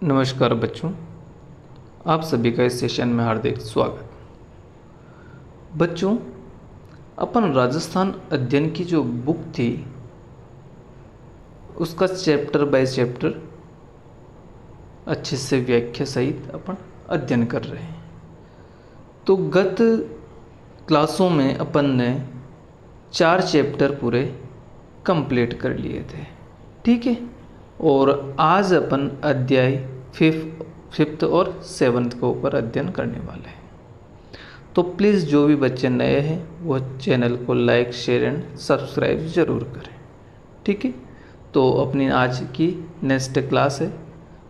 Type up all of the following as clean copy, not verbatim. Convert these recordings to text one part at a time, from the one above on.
नमस्कार बच्चों, आप सभी का इस सेशन में हार्दिक स्वागत। बच्चों, अपन राजस्थान अध्ययन की जो बुक थी उसका चैप्टर बाय चैप्टर अच्छे से व्याख्या सहित अपन अध्ययन कर रहे हैं। तो गत क्लासों में अपन ने 4 चैप्टर पूरे कंप्लीट कर लिए थे, ठीक है। और आज अपन अध्याय फिफ्थ और 7th के ऊपर अध्ययन करने वाले हैं। तो प्लीज़ जो भी बच्चे नए हैं वो चैनल को लाइक, शेयर एंड सब्सक्राइब ज़रूर करें, ठीक है। तो अपनी आज की नेक्स्ट क्लास है,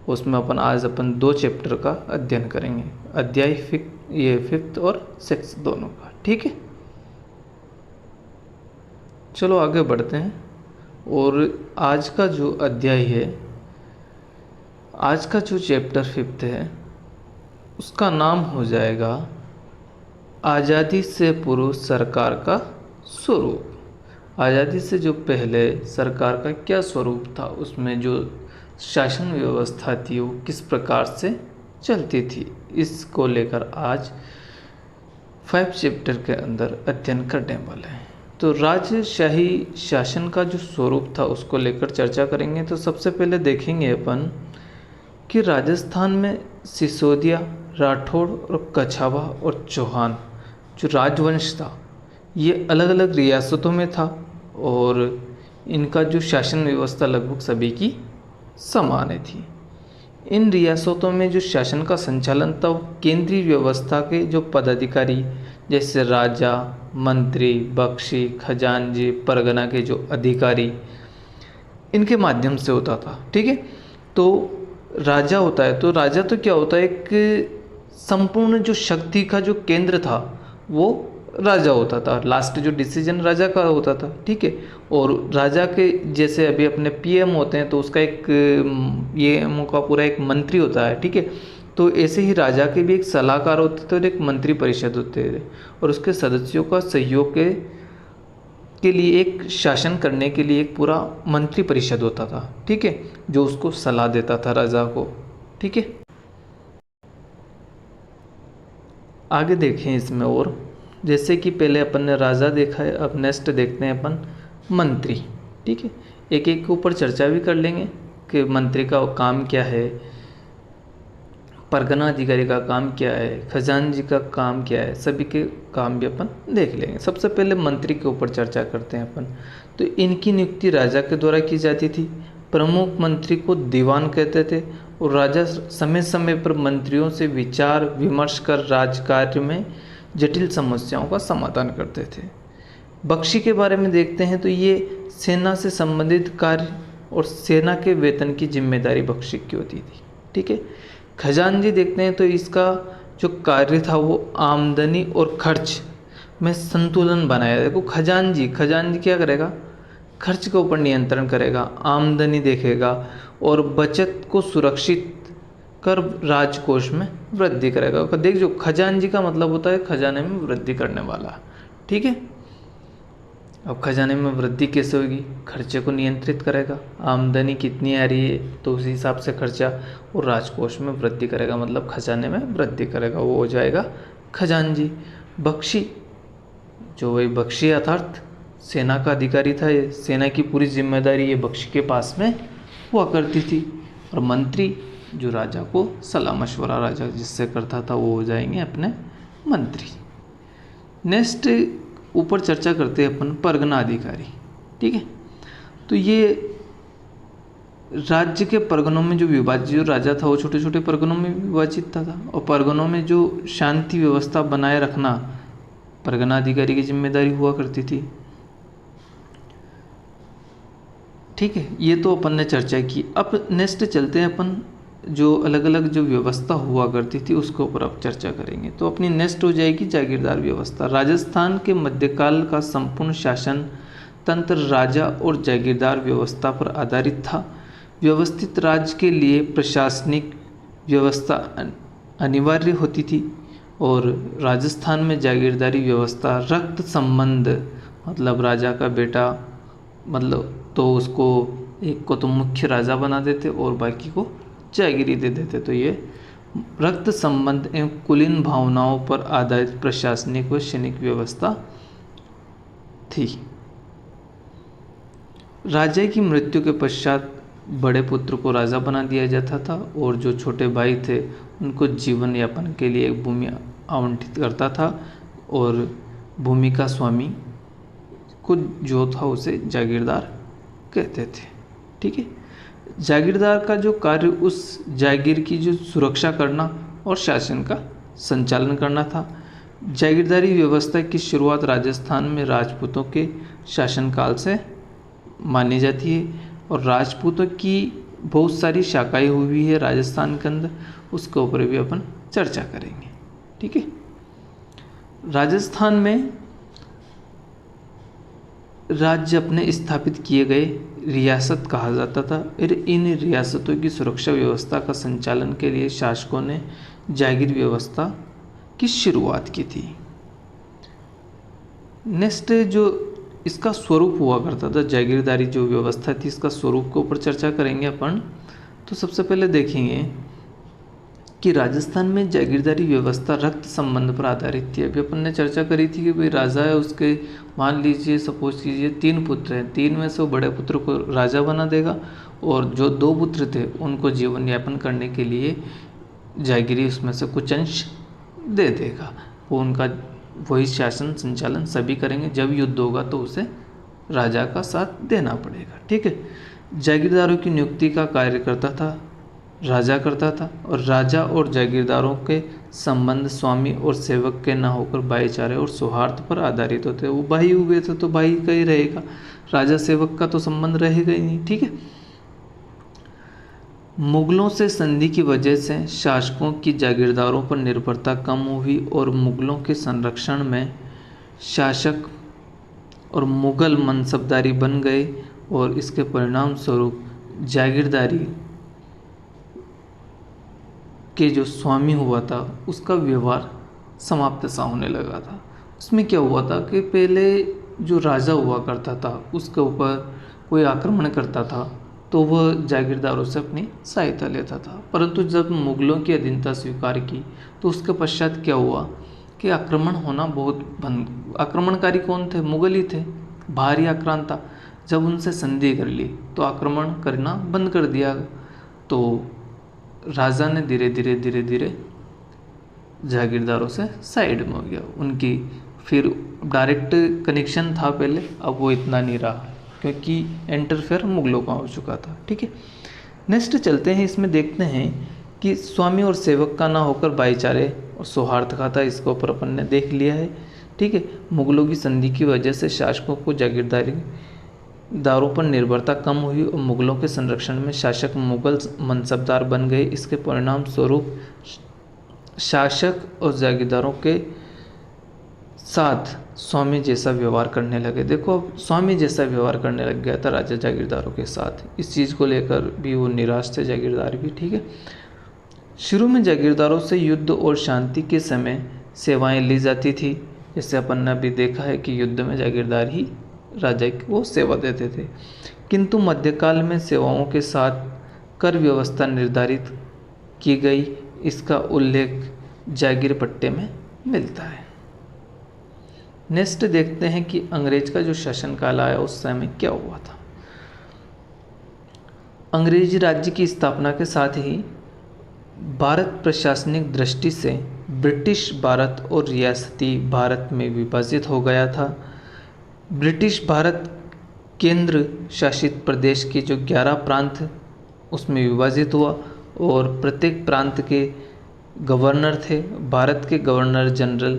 उसमें आज अपन 2 चैप्टर का अध्ययन करेंगे, अध्याय 5th और 6th दोनों का, ठीक है। चलो आगे बढ़ते हैं। और आज का जो अध्याय है, आज का जो चैप्टर 5th है उसका नाम हो जाएगा आज़ादी से पूर्व सरकार का स्वरूप। आज़ादी से जो पहले सरकार का क्या स्वरूप था, उसमें जो शासन व्यवस्था थी वो किस प्रकार से चलती थी, इसको लेकर आज 5 चैप्टर के अंदर अध्ययन करने वाले हैं। तो राजशाही शासन का जो स्वरूप था उसको लेकर चर्चा करेंगे। तो सबसे पहले देखेंगे अपन कि राजस्थान में सिसोदिया, राठौड़ और कछावा और चौहान जो राजवंश था ये अलग अलग रियासतों में था और इनका जो शासन व्यवस्था लगभग सभी की समान थी। इन रियासतों में जो शासन का संचालन था वो केंद्रीय व्यवस्था के जो पदाधिकारी जैसे राजा, मंत्री, बख्शी, खजांची, परगना के जो अधिकारी, इनके माध्यम से होता था, ठीक है। तो राजा होता है, तो राजा तो क्या होता है, एक संपूर्ण जो शक्ति का जो केंद्र था वो राजा होता था। लास्ट जो डिसीजन राजा का होता था, ठीक है। और राजा के जैसे अभी अपने पीएम होते हैं तो उसका एक ये का पूरा एक मंत्री होता है, ठीक है। तो ऐसे ही राजा के भी एक सलाहकार होते थे और एक मंत्री परिषद होते थे और उसके सदस्यों का सहयोग के लिए एक शासन करने के लिए एक पूरा मंत्री परिषद होता था, ठीक है, जो उसको सलाह देता था राजा को, ठीक है। आगे देखें इसमें, और जैसे कि पहले अपन ने राजा देखा है, अब नेक्स्ट देखते हैं अपन मंत्री, ठीक है। एक एक के ऊपर चर्चा भी कर लेंगे कि मंत्री का काम क्या है, परगना अधिकारी का काम क्या है, खजांची का काम क्या है, सभी के काम भी अपन देख लेंगे। सबसे पहले मंत्री के ऊपर चर्चा करते हैं अपन। तो इनकी नियुक्ति राजा के द्वारा की जाती थी। प्रमुख मंत्री को दीवान कहते थे और राजा समय समय पर मंत्रियों से विचार विमर्श कर राजकार्य में जटिल समस्याओं का समाधान करते थे। बख्शी के बारे में देखते हैं तो ये सेना से संबंधित कार्य और सेना के वेतन की जिम्मेदारी बख्शी की होती थी, ठीक है। खजांची देखते हैं तो इसका जो कार्य था वो आमदनी और खर्च में संतुलन बनाया। देखो खजांची क्या करेगा, खर्च के ऊपर नियंत्रण करेगा, आमदनी देखेगा और बचत को सुरक्षित कर राजकोष में वृद्धि करेगा। देख, जो खजांची का मतलब होता है खजाने में वृद्धि करने वाला, ठीक है। अब खजाने में वृद्धि कैसे होगी, खर्चे को नियंत्रित करेगा, आमदनी कितनी आ रही है तो उसी हिसाब से खर्चा, और राजकोष में वृद्धि करेगा मतलब खजाने में वृद्धि करेगा, वो हो जाएगा खजांची। बख्शी, जो वही बख्शी अर्थात सेना का अधिकारी था, ये सेना की पूरी जिम्मेदारी ये बख्शी के पास में हुआ करती थी। और मंत्री जो राजा को सलाह मशवरा राजा जिससे करता था वो हो जाएंगे अपने मंत्री। नेक्स्ट ऊपर चर्चा करते हैं अपन परगना अधिकारी, ठीक है। तो ये राज्य के परगनों में जो विभाजित जो राजा था वो छोटे छोटे परगनों में विभाजित था और परगनों में जो शांति व्यवस्था बनाए रखना परगना अधिकारी की जिम्मेदारी हुआ करती थी, ठीक है। ये तो अपन ने चर्चा की। अब नेक्स्ट चलते हैं अपन जो अलग अलग जो व्यवस्था हुआ करती थी उसके ऊपर अब चर्चा करेंगे। तो अपनी नेक्स्ट हो जाएगी जागीरदार व्यवस्था। राजस्थान के मध्यकाल का संपूर्ण शासन तंत्र राजा और जागीरदार व्यवस्था पर आधारित था। व्यवस्थित राज्य के लिए प्रशासनिक व्यवस्था अनिवार्य होती थी और राजस्थान में जागीरदारी व्यवस्था रक्त संबंध, मतलब राजा का बेटा, मतलब तो उसको एक को तो मुख्य राजा बना देते और बाकी को जागीरी दे देते। तो ये रक्त संबंध एवं कुलीन भावनाओं पर आधारित प्रशासनिक व सैनिक व्यवस्था थी। राजा की मृत्यु के पश्चात बड़े पुत्र को राजा बना दिया जाता था और जो छोटे भाई थे उनको जीवन यापन के लिए एक भूमि आवंटित करता था और भूमि का स्वामी को जो था उसे जागीरदार कहते थे। ठीक है। जागीरदार का जो कार्य उस जागीर की जो सुरक्षा करना और शासन का संचालन करना था। जागीरदारी व्यवस्था की शुरुआत राजस्थान में राजपूतों के शासनकाल से मानी जाती है और राजपूतों की बहुत सारी शाखाएं हुई है राजस्थान के अंदर, उसके ऊपर भी अपन चर्चा करेंगे। ठीक है। राजस्थान में राज्य अपने स्थापित किए गए रियासत कहा जाता था और इन रियासतों की सुरक्षा व्यवस्था का संचालन के लिए शासकों ने जागीर व्यवस्था की शुरुआत की थी। नेक्स्ट जो इसका स्वरूप हुआ करता था, जागीरदारी जो व्यवस्था थी इसका स्वरूप के ऊपर चर्चा करेंगे अपन। तो सबसे पहले देखेंगे कि राजस्थान में जागीरदारी व्यवस्था रक्त संबंध पर आधारित थी। अभी अपन ने चर्चा करी थी कि भाई राजा है, उसके मान लीजिए सपोज कीजिए 3 पुत्र हैं, 3 में से वो बड़े पुत्र को राजा बना देगा और जो 2 पुत्र थे उनको जीवन यापन करने के लिए जागीरी उसमें से कुछ अंश दे देगा। वो उनका वही शासन संचालन सभी करेंगे। जब युद्ध होगा तो उसे राजा का साथ देना पड़ेगा। ठीक है। जागीरदारों की नियुक्ति का कार्य करता था राजा करता था और राजा और जागीरदारों के संबंध स्वामी और सेवक के न होकर भाईचारे और सौहार्द पर आधारित होते। वो भाई हुए थे तो भाई का ही रहेगा, राजा सेवक का तो संबंध रहेगा ही नहीं। ठीक है। मुगलों से संधि की वजह से शासकों की जागीरदारों पर निर्भरता कम हुई और मुगलों के संरक्षण में शासक और मुगल मनसबदारी बन गए और इसके परिणाम स्वरूप जागीरदारी के जो स्वामी हुआ था उसका व्यवहार समाप्त सा होने लगा था। उसमें क्या हुआ था कि पहले जो राजा हुआ करता था उसके ऊपर कोई आक्रमण करता था तो वह जागीरदारों से अपनी सहायता लेता था, परंतु जब मुगलों की अधीनता स्वीकार की तो उसके पश्चात क्या हुआ कि आक्रमण होना बहुत बंद। आक्रमणकारी कौन थे? मुगल ही थे, बाहरी आक्रांता। जब उनसे संधि कर ली तो आक्रमण करना बंद कर दिया। तो राजा ने धीरे धीरे जागीरदारों से साइड में हो गया। उनकी फिर डायरेक्ट कनेक्शन था पहले, अब वो इतना नहीं रहा क्योंकि इंटरफेयर मुगलों का हो चुका था। ठीक है। नेक्स्ट चलते हैं, इसमें देखते हैं कि स्वामी और सेवक का ना होकर भाईचारे और सौहार्द का था। इसके ऊपर अपन ने देख लिया है। ठीक है। मुगलों की संधि की वजह से शासकों को जागीरदारी दारों पर निर्भरता कम हुई और मुगलों के संरक्षण में शासक मुगल मनसबदार बन गए। इसके परिणाम स्वरूप शासक और जागीरदारों के साथ स्वामी जैसा व्यवहार करने लगे। देखो, अब स्वामी जैसा व्यवहार करने लग गया था राजा जागीरदारों के साथ। इस चीज़ को लेकर भी वो निराश थे जागीरदार भी। ठीक है। शुरू में जागीरदारों से युद्ध और शांति के समय सेवाएं ली जाती थी। जैसे अपन ने अभी देखा है कि युद्ध में जागीरदार ही राजा को सेवा देते थे, किंतु मध्यकाल में सेवाओं के साथ कर व्यवस्था निर्धारित की गई। इसका उल्लेख जागीर पट्टे में मिलता है। नेक्स्ट देखते हैं कि अंग्रेज का जो शासनकाल आया उस समय क्या हुआ था। अंग्रेजी राज्य की स्थापना के साथ ही भारत प्रशासनिक दृष्टि से ब्रिटिश भारत और रियासती भारत में विभाजित हो गया था। ब्रिटिश भारत केंद्र शासित प्रदेश के जो 11 प्रांत उसमें विभाजित हुआ और प्रत्येक प्रांत के गवर्नर थे। भारत के गवर्नर जनरल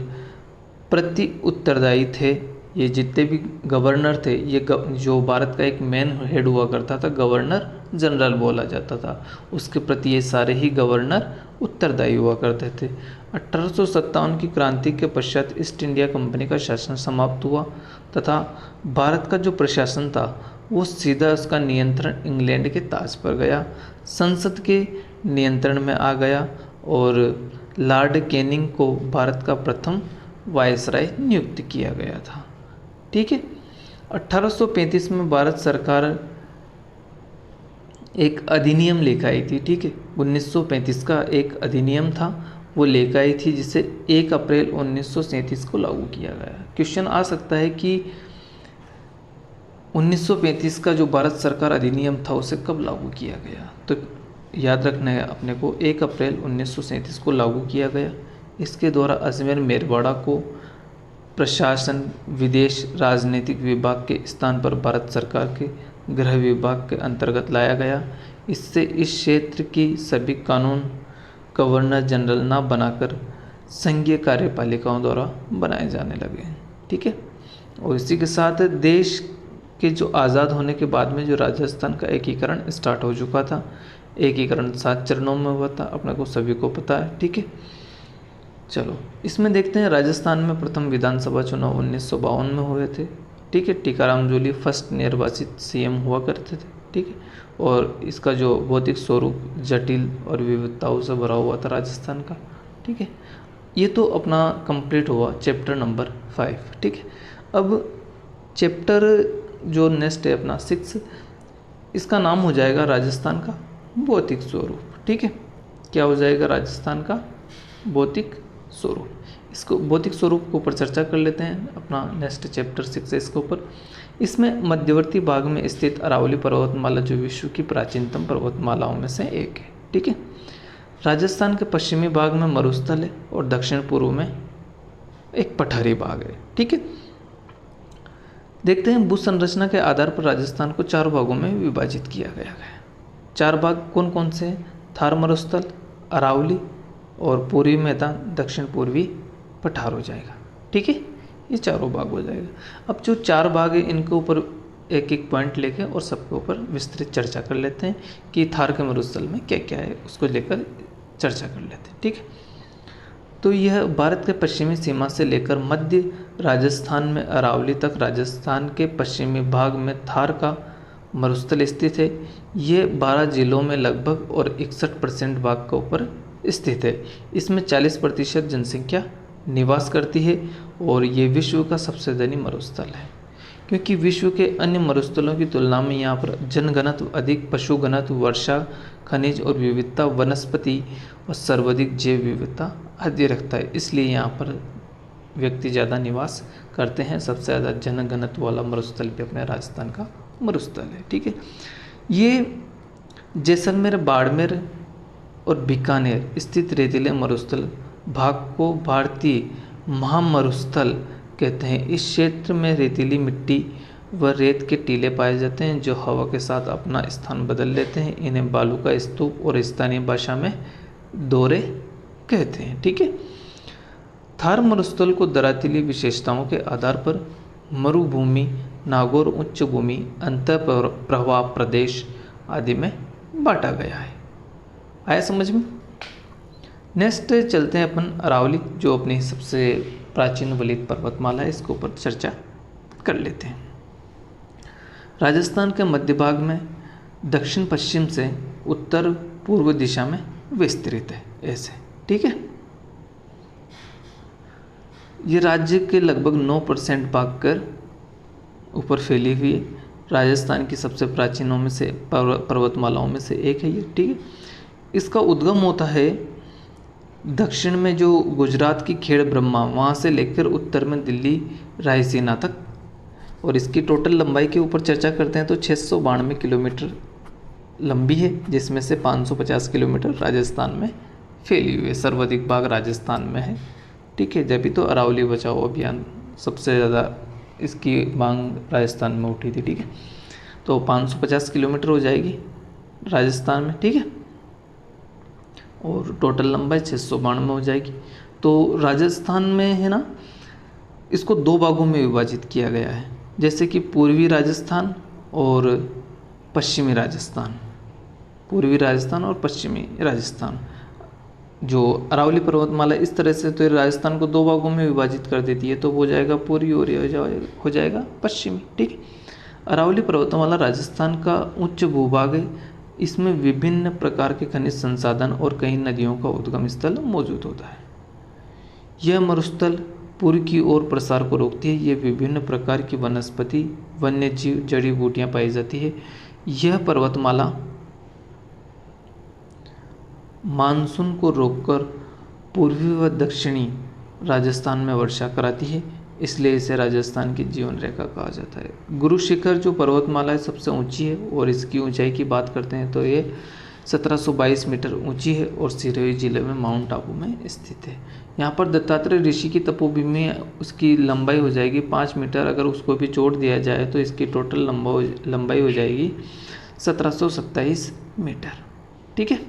प्रति उत्तरदायी थे। ये जितने भी गवर्नर थे, ये जो भारत का एक मेन हेड हुआ करता था गवर्नर जनरल बोला जाता था, उसके प्रति ये सारे ही गवर्नर उत्तरदायी हुआ करते थे। 1857 की क्रांति के पश्चात ईस्ट इंडिया कंपनी का शासन समाप्त हुआ तथा भारत का जो प्रशासन था वो सीधा उसका नियंत्रण इंग्लैंड के ताज पर गया, संसद के नियंत्रण में आ गया और लॉर्ड कैनिंग को भारत का प्रथम वायसराय नियुक्त किया गया था। ठीक है। 1835 में भारत सरकार एक अधिनियम लेकर आई थी, ठीक है। 1935 का एक अधिनियम था, वो लेकर आई थी, जिसे 1 अप्रैल 1937 को लागू किया गया। क्वेश्चन आ सकता है कि 1935 का जो भारत सरकार अधिनियम था उसे कब लागू किया गया, तो याद रखना है अपने को 1 अप्रैल 1937 को लागू किया गया। इसके द्वारा अजमेर मेरवाड़ा को प्रशासन, विदेश, राजनीतिक विभाग के स्थान पर भारत सरकार के गृह विभाग के अंतर्गत लाया गया। इससे इस क्षेत्र की सभी कानून गवर्नर जनरल ना बनाकर संघीय कार्यपालिकाओं द्वारा बनाए जाने लगे, ठीक है। और इसी के साथ देश के जो आज़ाद होने के बाद में जो राजस्थान का एकीकरण स्टार्ट हो चुका था। एकीकरण 7 चरणों में हुआ था, अपने को सभी को पता है, ठीक है। चलो इसमें देखते हैं, राजस्थान में प्रथम विधानसभा चुनाव 1952 में हुए थे, ठीक है। टीकाराम जूली फर्स्ट निर्वाचित सीएम हुआ करते थे, ठीक है। और इसका जो भौतिक स्वरूप जटिल और विविधताओं से भरा हुआ था राजस्थान का, ठीक है। ये तो अपना कंप्लीट हुआ चैप्टर नंबर 5, ठीक है। अब चैप्टर जो नेक्स्ट है अपना 6, इसका नाम हो जाएगा राजस्थान का भौतिक स्वरूप, ठीक है। क्या हो जाएगा? राजस्थान का भौतिक स्वरूप। इसको भौतिक स्वरूप के ऊपर चर्चा कर लेते हैं, अपना नेक्स्ट चैप्टर 6 है इसके ऊपर। इसमें मध्यवर्ती भाग में स्थित अरावली पर्वतमाला जो विश्व की प्राचीनतम पर्वतमालाओं में से एक है, ठीक है। राजस्थान के पश्चिमी भाग में मरुस्थल है और दक्षिण पूर्व में एक पठारी भाग है, ठीक है। देखते हैं भू संरचना के आधार पर राजस्थान को 4 भागों में विभाजित किया गया है। 4 भाग कौन कौन से हैं? थार मरुस्थल, अरावली और पूर्वी मैदान, दक्षिण पूर्वी पठार हो जाएगा, ठीक है। ये चारों भाग हो जाएगा। अब जो 4 भाग है इनके ऊपर एक एक पॉइंट लेके और सबके ऊपर विस्तृत चर्चा कर लेते हैं कि थार के मरुस्थल में क्या क्या है, उसको लेकर चर्चा कर लेते हैं, ठीक है। तो यह भारत के पश्चिमी सीमा से लेकर मध्य राजस्थान में अरावली तक राजस्थान के पश्चिमी भाग में थार का मरुस्थल स्थित है। ये 12 जिलों में लगभग और 61% भाग के ऊपर स्थित है। इसमें 40% जनसंख्या निवास करती है और ये विश्व का सबसे धनी मरुस्थल है, क्योंकि विश्व के अन्य मरुस्थलों की तुलना में यहाँ पर जनघनत्व अधिक, पशु घनत्व, वर्षा, खनिज और विविधता, वनस्पति और सर्वाधिक जैव विविधता आदि रखता है। इसलिए यहाँ पर व्यक्ति ज़्यादा निवास करते हैं। सबसे ज़्यादा जनघनत्व वाला मरुस्थल भी अपने राजस्थान का मरुस्थल है, ठीक है। ये जैसलमेर, बाड़मेर और बीकानेर स्थित रेतीले मरुस्थल भाग को भारतीय महामरुस्थल कहते हैं। इस क्षेत्र में रेतीली मिट्टी व रेत के टीले पाए जाते हैं जो हवा के साथ अपना स्थान बदल लेते हैं। इन्हें बालू का स्तूप और स्थानीय भाषा में दोरे कहते हैं, ठीक है। थार मरुस्थल को दरातीली विशेषताओं के आधार पर मरुभूमि, नागौर उच्च भूमि, अंतर प्रवाह प्रदेश आदि में बांटा गया है। आया समझ में? नेक्स्ट चलते हैं अपन अरावली, जो अपनी सबसे प्राचीन वलित पर्वतमाला है, इसके ऊपर चर्चा कर लेते हैं। राजस्थान के मध्य भाग में दक्षिण पश्चिम से उत्तर पूर्व दिशा में विस्तृत है, ऐसे, ठीक है। ये राज्य के लगभग 9% भाग कर ऊपर फैली हुई है। राजस्थान की सबसे प्राचीनों में से पर्वतमालाओं में से एक है ये, ठीक है। इसका उद्गम होता है दक्षिण में जो गुजरात की खेड़ ब्रह्मा, वहाँ से लेकर उत्तर में दिल्ली रायसीना तक। और इसकी टोटल लंबाई के ऊपर चर्चा करते हैं तो 692 किलोमीटर लंबी है, जिसमें से 550 किलोमीटर राजस्थान में फैली हुई है। सर्वाधिक भाग राजस्थान में है, ठीक है। जब भी तो अरावली बचाओ अभियान सबसे ज़्यादा इसकी मांग राजस्थान में उठी थी, ठीक है। तो 550 किलोमीटर हो जाएगी राजस्थान में, ठीक है। और टोटल लंबाई 692 हो जाएगी। तो राजस्थान में है ना, इसको 2 भागों में विभाजित किया गया है, जैसे कि पूर्वी राजस्थान और पश्चिमी राजस्थान। पूर्वी राजस्थान और पश्चिमी राजस्थान। जो अरावली पर्वतमाला इस तरह से तो राजस्थान को 2 भागों में विभाजित कर देती है, तो वो जाएगा पूर्वी और हो जाएगा पश्चिमी, ठीक है। अरावली पर्वतमाला राजस्थान का उच्च भूभाग है। इसमें विभिन्न प्रकार के खनिज संसाधन और कई नदियों का उद्गम स्थल मौजूद होता है। यह मरुस्थल पूर्व की ओर प्रसार को रोकती है। यह विभिन्न प्रकार की वनस्पति, वन्य जीव, जड़ी बूटियाँ पाई जाती है। यह पर्वतमाला मानसून को रोककर पूर्वी व दक्षिणी राजस्थान में वर्षा कराती है, इसलिए इसे राजस्थान की जीवन रेखा कहा जाता है। गुरु शिखर जो पर्वतमाला है सबसे ऊंची है और इसकी ऊंचाई की बात करते हैं तो ये 1722 मीटर ऊंची है और सिरोही जिले में माउंट आबू में स्थित है। यहाँ पर दत्तात्रेय ऋषि की तपोभूमि, उसकी लंबाई हो जाएगी 5 मीटर। अगर उसको भी जोड़ दिया जाए तो इसकी टोटल लंबाई हो जाएगी 1727 मीटर। ठीक है।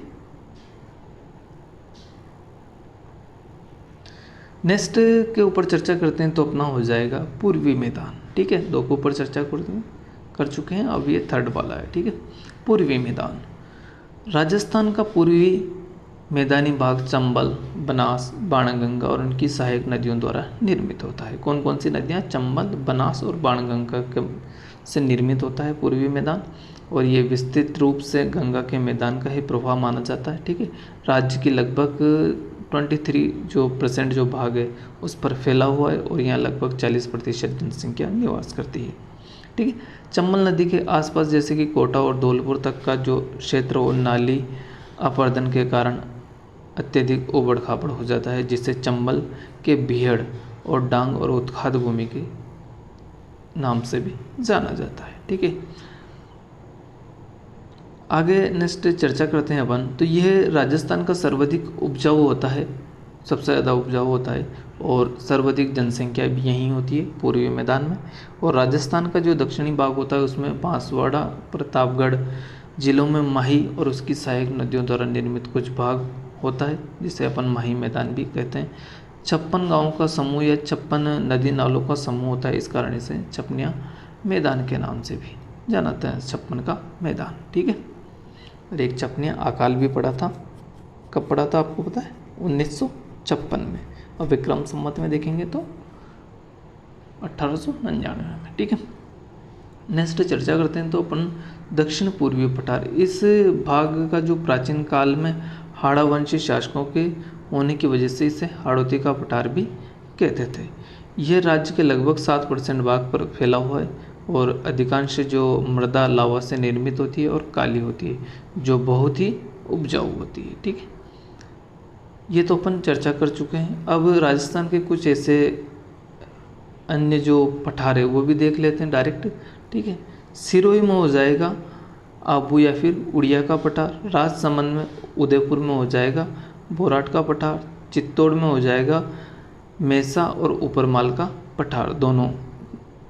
नेक्स्ट के ऊपर चर्चा करते हैं तो अपना हो जाएगा पूर्वी मैदान। ठीक है, 2 के ऊपर चर्चा कर चुके हैं, अब ये 3rd वाला है। ठीक है, पूर्वी मैदान। राजस्थान का पूर्वी मैदानी भाग चंबल, बनास, बाणगंगा और उनकी सहायक नदियों द्वारा निर्मित होता है। कौन कौन सी नदियाँ? चंबल, बनास और बाणगंगा से निर्मित होता है पूर्वी मैदान, और ये विस्तृत रूप से गंगा के मैदान का ही प्रभाव माना जाता है। ठीक है, राज्य की लगभग 23% जो भाग है उस पर फैला हुआ है और यहाँ लगभग 40% जनसंख्या निवास करती है। ठीक है, चंबल नदी के आसपास जैसे कि कोटा और धौलपुर तक का जो क्षेत्र और नाली अपर्दन के कारण अत्यधिक उबड़ खाबड़ हो जाता है, जिससे चंबल के बीहड़ और डांग और उत्खाद भूमि के नाम से भी जाना जाता है। ठीक है, आगे नेक्स्ट चर्चा करते हैं अपन। तो यह राजस्थान का सर्वाधिक उपजाऊ होता है, सबसे ज़्यादा उपजाऊ होता है और सर्वाधिक जनसंख्या भी यहीं होती है पूर्वी मैदान में। और राजस्थान का जो दक्षिणी भाग होता है उसमें बांसवाड़ा, प्रतापगढ़ जिलों में माही और उसकी सहायक नदियों द्वारा निर्मित कुछ भाग होता है, जिसे अपन माही मैदान भी कहते हैं। 56 गाँवों का समूह या 56 नदी नालों का समूह होता है, इस कारण इसे छपनिया मैदान के नाम से भी जाना जाता है, 56 का मैदान। ठीक है, और एक छपनिया अकाल भी पड़ा था, कब पड़ा था आपको पता है? 1956 में, और विक्रम संवत में देखेंगे तो 1899 में। ठीक है, नेक्स्ट चर्चा करते हैं तो अपन दक्षिण पूर्वी पठार। इस भाग का जो प्राचीन काल में हाड़ा वंशी शासकों के होने की वजह से इसे हाड़ौती का पठार भी कहते थे। यह राज्य के लगभग 7% भाग पर फैला हुआ है और अधिकांश जो मृदा लावा से निर्मित होती है और काली होती है, जो बहुत ही उपजाऊ होती है। ठीक है, ये तो अपन चर्चा कर चुके हैं। अब राजस्थान के कुछ ऐसे अन्य जो पठार है वो भी देख लेते हैं डायरेक्ट। ठीक है, सिरोही में हो जाएगा आबू या फिर उड़िया का पठार, राजसमंद में उदयपुर में हो जाएगा बोराट का पठार, चित्तौड़ में हो जाएगा मेसा और ऊपरमाल का पठार, दोनों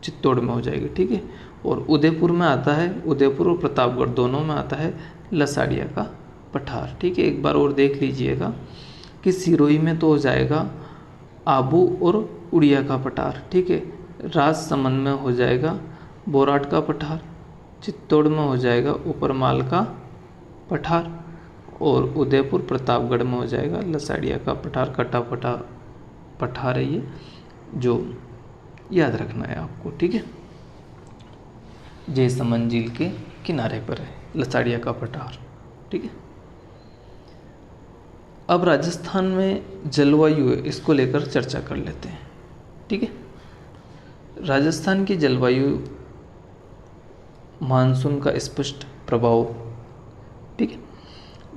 चित्तौड़ में हो जाएगी। ठीक है, और उदयपुर में आता है, उदयपुर और प्रतापगढ़ दोनों में आता है लसाड़िया का पठार। ठीक है, एक बार और देख लीजिएगा कि सिरोही में तो हो जाएगा आबू और उड़िया का पठार। ठीक है, राजसमंद में हो जाएगा बोराट का पठार, चित्तौड़ में हो जाएगा ऊपरमाल का पठार और उदयपुर प्रतापगढ़ में हो जाएगा लसाड़िया का पठार। कटा पठार है ये, जो याद रखना है आपको। ठीक है, जयसमंद झील के किनारे पर है लसाड़िया का पठार। ठीक है, अब राजस्थान में जलवायु है, इसको लेकर चर्चा कर लेते हैं। ठीक है, राजस्थान की जलवायु मानसून का स्पष्ट प्रभाव। ठीक है,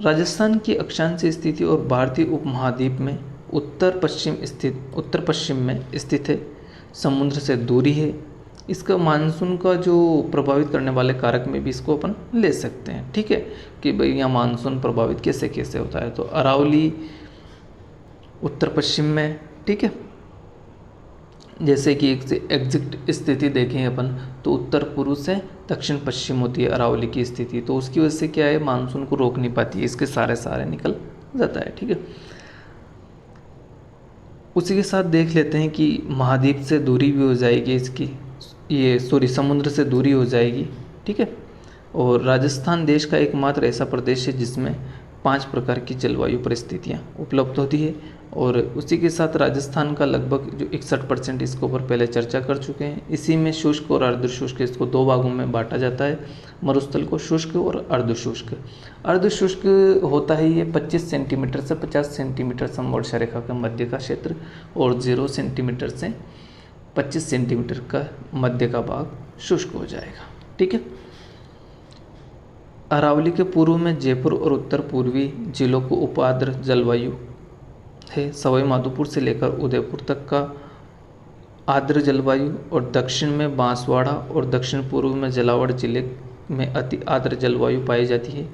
राजस्थान की अक्षांश स्थिति और भारतीय उपमहाद्वीप में उत्तर पश्चिम में स्थित है, समुद्र से दूरी है। इसका मानसून का जो प्रभावित करने वाले कारक में भी इसको अपन ले सकते हैं। ठीक है, कि भाई यहाँ मानसून प्रभावित कैसे कैसे होता है। तो अरावली उत्तर पश्चिम में, ठीक है, जैसे कि एक एग्जैक्ट स्थिति देखें अपन तो उत्तर पूर्व से दक्षिण पश्चिम होती है अरावली की स्थिति, तो उसकी वजह से क्या है, मानसून को रोक नहीं पाती है, इसके सारे निकल जाता है। ठीक है, उसी के साथ देख लेते हैं कि महाद्वीप से दूरी भी हो जाएगी इसकी, समुद्र से दूरी हो जाएगी। ठीक है, और राजस्थान देश का एकमात्र ऐसा प्रदेश है जिसमें 5 प्रकार की जलवायु परिस्थितियाँ उपलब्ध होती है। और उसी के साथ राजस्थान का लगभग जो 61%, इसके ऊपर पहले चर्चा कर चुके हैं। इसी में शुष्क और अर्धशुष्क, इसको 2 भागों में बांटा जाता है, मरुस्थल को शुष्क और अर्धशुष्क। अर्धशुष्क होता है ये 25 सेंटीमीटर से 50 सेंटीमीटर समवर्षा रेखा के मध्य का क्षेत्र, और 0 सेंटीमीटर से 25 सेंटीमीटर का मध्य का भाग शुष्क हो जाएगा। ठीक है, अरावली के पूर्व में जयपुर और उत्तर पूर्वी जिलों को उपाद्र जलवायु है। सवाई माधोपुर से लेकर उदयपुर तक का आर्द्र जलवायु, और दक्षिण में बांसवाड़ा और दक्षिण पूर्व में जलावड़ जिले में अति आर्द्र जलवायु पाई जाती है।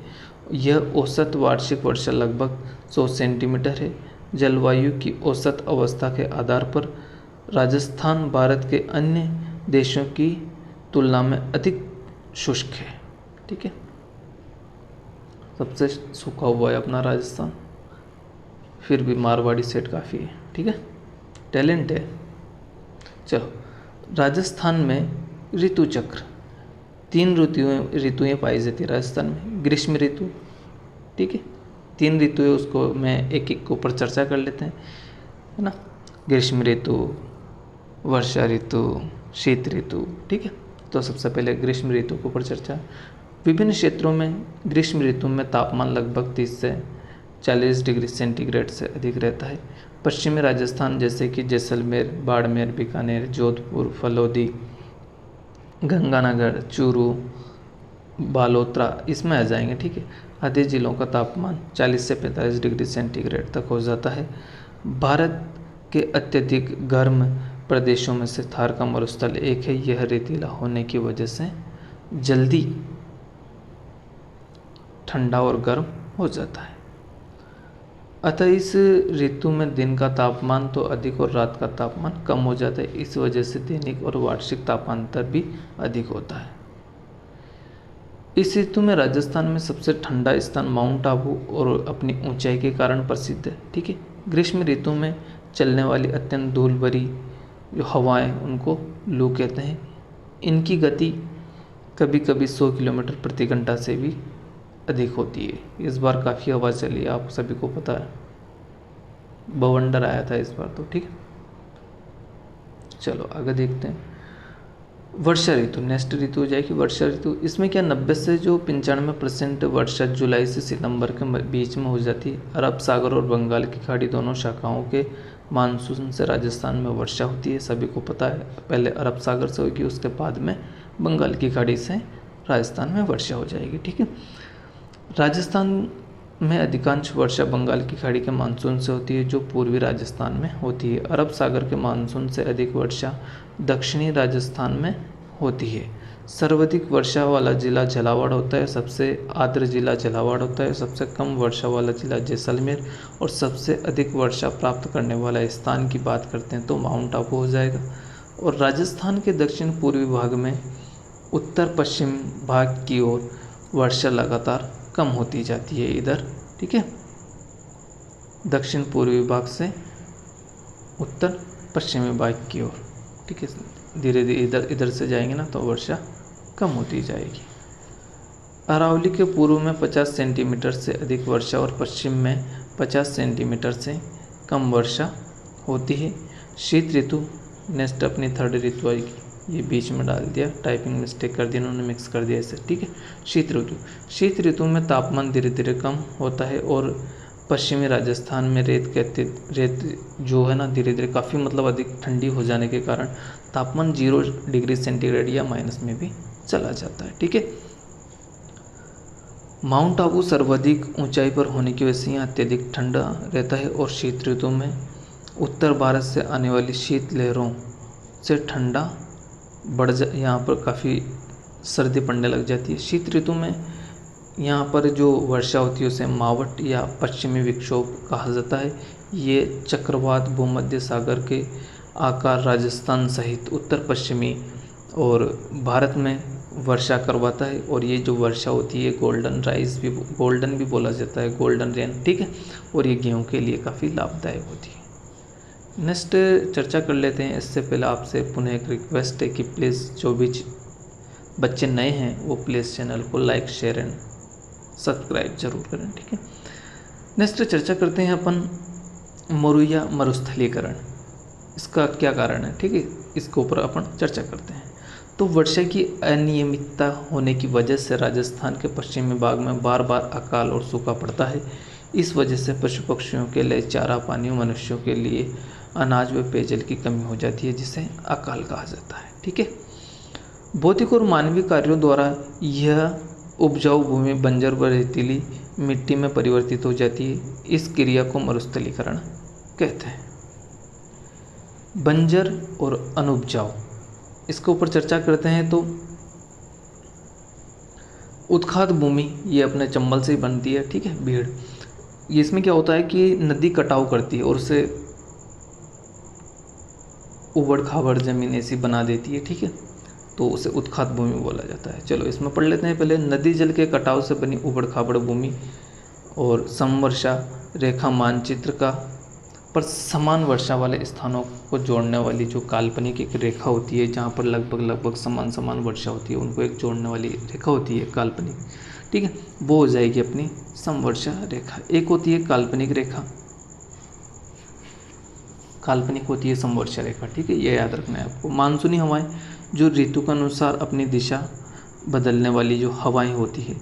यह औसत वार्षिक वर्षा लगभग 100 सेंटीमीटर है। जलवायु की औसत अवस्था के आधार पर राजस्थान भारत के अन्य देशों की तुलना में अधिक शुष्क है। ठीक है, सबसे सूखा हुआ है अपना राजस्थान, फिर भी मारवाड़ी सेट काफ़ी है। ठीक है, टैलेंट है। चलो, राजस्थान में ऋतु चक्र 3 ऋतुएं पाई जाती है राजस्थान में। ग्रीष्म ऋतु, ठीक है, 3 ऋतुएं, उसको मैं एक एक के ऊपर चर्चा कर लेते हैं, है ना। ग्रीष्म ऋतु, वर्षा ऋतु, शीत ऋतु। ठीक है, तो सबसे पहले ग्रीष्म ऋतु के ऊपर चर्चा। विभिन्न क्षेत्रों में ग्रीष्म ऋतु में तापमान लगभग 30 से 40 डिग्री सेंटीग्रेड से अधिक रहता है। पश्चिमी राजस्थान जैसे कि जैसलमेर, बाड़मेर, बीकानेर, जोधपुर, फलोदी, गंगानगर, चूरू, बालोतरा इसमें आ जाएंगे। ठीक है, आधे जिलों का तापमान 40 से 45 डिग्री सेंटीग्रेड तक हो जाता है। भारत के अत्यधिक गर्म प्रदेशों में से थार का मरुस्थल एक है। यह रेतीला होने की वजह से जल्दी ठंडा और गर्म हो जाता है। अतः इस ऋतु में दिन का तापमान तो अधिक और रात का तापमान कम हो जाता है। इस वजह से दैनिक और वार्षिक तापांतर भी अधिक होता है। इस ऋतु में राजस्थान में सबसे ठंडा स्थान माउंट आबू और अपनी ऊंचाई के कारण प्रसिद्ध है। ठीक है, ग्रीष्म ऋतु में चलने वाली अत्यंत धूल भरी जो हवाएं, उनको लू कहते हैं। इनकी गति कभी कभी 100 किलोमीटर प्रति घंटा से भी अधिक होती है। इस बार काफ़ी हवा चली, आप सभी को पता है, बवंडर आया था इस बार तो। ठीक है, चलो आगे देखते हैं। वर्षा ऋतु, नेक्स्ट ऋतु हो जाएगी वर्षा ऋतु। इसमें क्या 90 से जो 95% वर्षा जुलाई से सितंबर के बीच में हो जाती है। अरब सागर और बंगाल की खाड़ी दोनों शाखाओं के मानसून से राजस्थान में वर्षा होती है। सभी को पता है, पहले अरब सागर से होगी, उसके बाद में बंगाल की खाड़ी से राजस्थान में वर्षा हो जाएगी। ठीक है, राजस्थान में अधिकांश वर्षा बंगाल की खाड़ी के मानसून से होती है, जो पूर्वी राजस्थान में होती है। अरब सागर के मानसून से अधिक वर्षा दक्षिणी राजस्थान में होती है। सर्वाधिक वर्षा वाला जिला झालावाड़ होता है, सबसे आर्द्र जिला झालावाड़ होता है, सबसे कम वर्षा वाला जिला जैसलमेर, और सबसे अधिक वर्षा प्राप्त करने वाला स्थान की बात करते हैं तो माउंट आबू हो जाएगा। और राजस्थान के दक्षिण पूर्वी भाग में उत्तर पश्चिम भाग की ओर वर्षा लगातार कम होती जाती है इधर। ठीक है, दक्षिण पूर्वी भाग से उत्तर पश्चिमी भाग की ओर। ठीक है, धीरे धीरे इधर से जाएंगे ना तो वर्षा कम होती जाएगी। अरावली के पूर्व में 50 सेंटीमीटर से अधिक वर्षा और पश्चिम में 50 सेंटीमीटर से कम वर्षा होती है। शीत ऋतु नेक्स्ट अपनी थर्ड ऋतु आएगी। ये बीच में डाल दिया, टाइपिंग मिस्टेक कर दी उन्होंने, मिक्स कर दिया इसे। ठीक है, शीत ऋतु में तापमान धीरे धीरे कम होता है और पश्चिमी राजस्थान में रेत जो है ना धीरे धीरे काफ़ी मतलब अधिक ठंडी हो जाने के कारण तापमान 0 डिग्री सेंटीग्रेड या माइनस में भी चला जाता है। ठीक है, माउंट आबू सर्वाधिक ऊंचाई पर होने की वजह से यहाँ अत्यधिक ठंडा रहता है और शीत ऋतु में उत्तर भारत से आने वाली शीत लहरों से ठंडा यहाँ पर काफ़ी सर्दी पड़ने लग जाती है। शीत ऋतु में यहाँ पर जो वर्षा होती है उसे मावट या पश्चिमी विक्षोभ कहा जाता है। ये चक्रवात भूमध्य सागर के आकार राजस्थान सहित उत्तर पश्चिमी और भारत में वर्षा करवाता है। और ये जो वर्षा होती है गोल्डन भी बोला जाता है, गोल्डन रेन। ठीक है, और ये गेहूँ के लिए काफ़ी लाभदायक होती है। नेक्स्ट चर्चा कर लेते हैं। इससे पहले आपसे पुनः एक रिक्वेस्ट है कि प्लीज़ जो भी बच्चे नए हैं वो प्लीज़ चैनल को लाइक, शेयर एंड सब्सक्राइब जरूर करें। ठीक है, नेक्स्ट चर्चा करते हैं अपन मरुया मरुस्थलीकरण, इसका क्या कारण है। ठीक है, इसके ऊपर अपन चर्चा करते हैं। तो वर्षा की अनियमितता होने की वजह से राजस्थान के पश्चिमी भाग में बार बार अकाल और सूखा पड़ता है। इस वजह से पशु पक्षियों के लिए चारा पानी, मनुष्यों के लिए अनाज व पेयजल की कमी हो जाती है, जिसे अकाल कहा जाता है। ठीक है, भौतिक और मानवीय कार्यों द्वारा यह उपजाऊ भूमि बंजर व रेतीली मिट्टी में परिवर्तित हो जाती है। इस क्रिया को मरुस्थलीकरण कहते हैं। बंजर और अनुपजाऊ, इसके ऊपर चर्चा करते हैं। तो उत्खात भूमि ये अपने चंबल से ही बनती है, ठीक है, भीड़। ये इसमें क्या होता है कि नदी कटाव करती है और उसे उबड़ खाबड़ ज़मीन ऐसी बना देती है, ठीक है, तो उसे उत्खात भूमि बोला जाता है। चलो इसमें पढ़ लेते हैं पहले। नदी जल के कटाव से बनी उबड़ खाबड़ भूमि और समवर्षा रेखा मानचित्र का पर समान वर्षा वाले स्थानों को जोड़ने वाली जो काल्पनिक एक रेखा होती है, जहाँ पर लगभग समान समान वर्षा होती है, उनको एक जोड़ने वाली रेखा होती है काल्पनिक, ठीक है, वो हो जाएगी अपनी समवर्षा रेखा। एक होती है काल्पनिक रेखा, काल्पनिक होती है समवर्षा रेखा, ठीक है, ये याद रखना है आपको। मानसूनी हवाएं जो ऋतु के अनुसार अपनी दिशा बदलने वाली जो हवाएं होती है,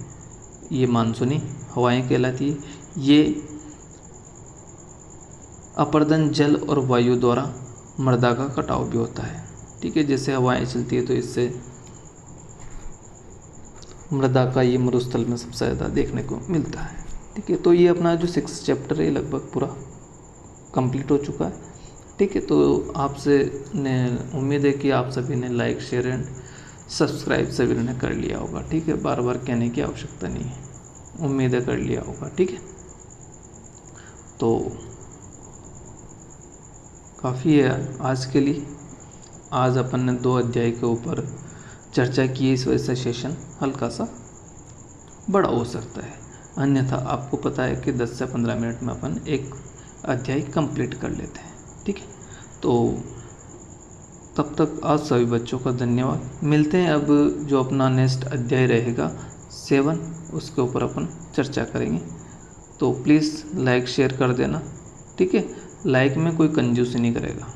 ये मानसूनी हवाएं कहलाती है। ये अपर्दन जल और वायु द्वारा मृदा का कटाव भी होता है, ठीक है, जैसे हवाएं चलती है तो इससे मृदा का ये मरुस्थल में सबसे ज़्यादा देखने को मिलता है, ठीक है। तो ये अपना जो 6 चैप्टर है लगभग पूरा कंप्लीट हो चुका है, ठीक है। तो आपसे ने उम्मीद है कि आप सभी ने लाइक शेयर एंड सब्सक्राइब सभी ने कर लिया होगा, ठीक है, बार बार कहने की आवश्यकता नहीं है, उम्मीद है कर लिया होगा, ठीक है। तो काफ़ी है आज के लिए। आज अपन ने 2 अध्याय के ऊपर चर्चा की, इस वजह से सेशन हल्का सा बड़ा हो सकता है, अन्यथा आपको पता है कि 10 से 15 मिनट में अपन एक अध्याय कंप्लीट कर लेते हैं, ठीक है। तो तब तक आज सभी बच्चों का धन्यवाद। मिलते हैं अब जो अपना नेक्स्ट अध्याय रहेगा 7, उसके ऊपर अपन चर्चा करेंगे। तो प्लीज़ लाइक शेयर कर देना, ठीक है। लाइक में कोई कंजूसी नहीं करेगा।